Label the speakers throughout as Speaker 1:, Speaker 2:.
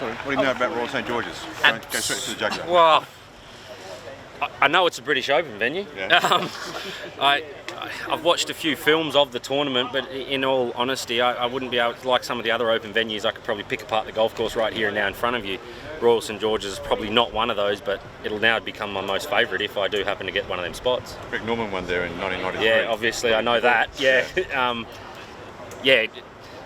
Speaker 1: What do you know about Royal St George's? Go straight to the jugular.
Speaker 2: Well, I know it's a British Open venue.
Speaker 1: Yeah.
Speaker 2: I've watched a few films of the tournament, but in all honesty, I wouldn't be able to, like some of the other open venues, I could probably pick apart the golf course right here and now in front of you. Royal St George's is probably not one of those, but it'll now become my most favourite if I do happen to get one of them spots.
Speaker 1: Greg Norman won there in 1993.
Speaker 2: Yeah, obviously, I know that. Yeah. Yeah,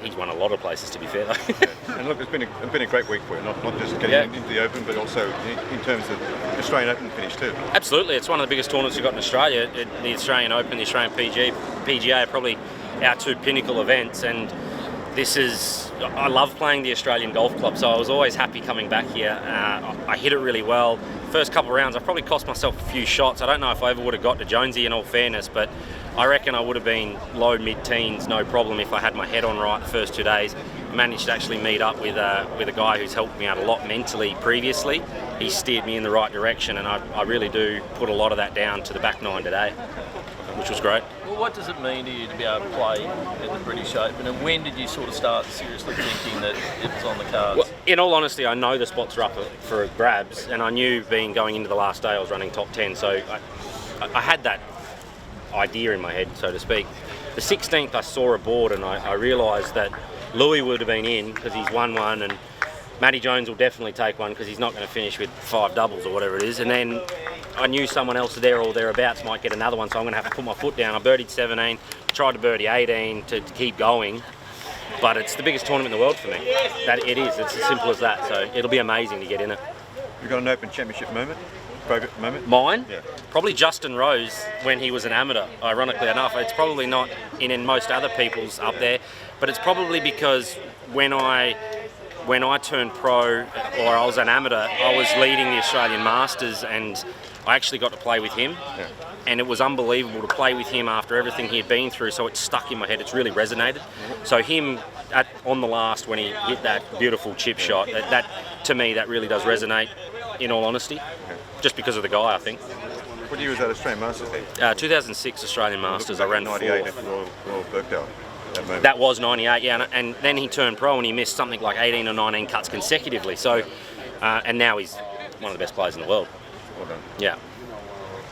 Speaker 2: he's won a lot of places, to be fair, though.
Speaker 1: And look, it's been a great week for you, not just getting into the Open, but also in terms of the Australian Open finish too.
Speaker 2: Absolutely, it's one of the biggest tournaments we've got in Australia. The Australian Open, the Australian PGA are probably our two pinnacle events, and I love playing the Australian Golf Club, so I was always happy coming back here. I hit it really well. First couple of rounds, I probably cost myself a few shots. I don't know if I ever would have got to Jonesy, in all fairness, but I reckon I would have been low mid-teens, no problem, if I had my head on right the first 2 days. I managed to actually meet up with a guy who's helped me out a lot mentally previously. He steered me in the right direction, and I really do put a lot of that down to the back nine today, which was great.
Speaker 3: Well, what does it mean to you to be able to play in the British Open, and when did you sort of start seriously thinking that it was on the cards?
Speaker 2: Well, in all honesty, I know the spots are up for grabs, and I knew going into the last day I was running top 10, so I had that idea in my head, so to speak. The 16th I saw a board and I realised that Louis would have been in because he's won one, and Matty Jones will definitely take one because he's not going to finish with 5 doubles or whatever it is, and then I knew someone else there or thereabouts might get another one, so I'm going to have to put my foot down. I birdied 17, tried to birdie 18 to keep going, but it's the biggest tournament in the world for me. It's as simple as that, so it'll be amazing to get in it.
Speaker 1: You've got an Open Championship moment? Favourite moment?
Speaker 2: Mine?
Speaker 1: Yeah.
Speaker 2: Probably Justin Rose when he was an amateur, ironically enough. It's probably not in most other people's up there, but it's probably because when I turned pro, or I was an amateur, I was leading the Australian Masters, and I actually got to play with him.
Speaker 1: Yeah.
Speaker 2: And it was unbelievable to play with him after everything he had been through, so it stuck in my head. It's really resonated. So him on the last, when he hit that beautiful chip shot, that to me, that really does resonate, in all honesty, just because of the guy, I think.
Speaker 1: What year was that Australian Masters then?
Speaker 2: 2006 Australian Masters, I ran
Speaker 1: 98
Speaker 2: fourth.
Speaker 1: at Royal Birkdale.
Speaker 2: That was 98, yeah, and then he turned pro and he missed something like 18 or 19 cuts consecutively, so, and now he's one of the best players in the world.
Speaker 1: Well done.
Speaker 2: Yeah.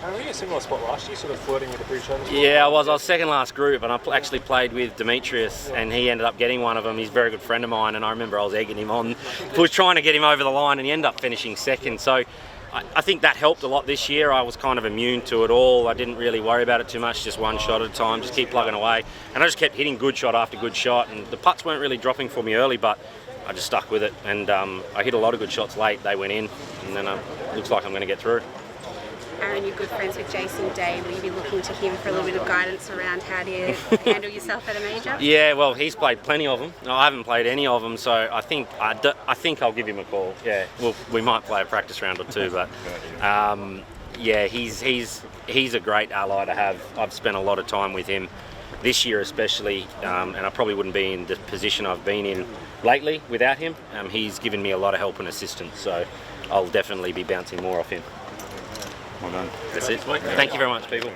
Speaker 4: Were you in a similar spot last year, sort of flirting with the British Open?
Speaker 2: Yeah, I was second last group, and I actually played with Demetrius, and he ended up getting one of them. He's a very good friend of mine, and I remember I was egging him on, was trying to get him over the line, and he ended up finishing second. So I think that helped a lot this year. I was kind of immune to it all. I didn't really worry about it too much, just one shot at a time, just keep plugging away. And I just kept hitting good shot after good shot, and the putts weren't really dropping for me early, but I just stuck with it, and I hit a lot of good shots late. They went in, and then it looks like I'm going to get through.
Speaker 5: Aaron, you're good friends with Jason Day. Will you be looking to him for a little bit of guidance around how do you handle yourself at a major?
Speaker 2: Yeah, well, he's played plenty of them. I haven't played any of them, so I think I'll give him a call. Yeah, well, we might play a practice round or two, but yeah, he's a great ally to have. I've spent a lot of time with him this year, especially, and I probably wouldn't be in the position I've been in lately without him. He's given me a lot of help and assistance, so I'll definitely be bouncing more off him.
Speaker 1: Well done.
Speaker 2: That's it. Thank you very much, people.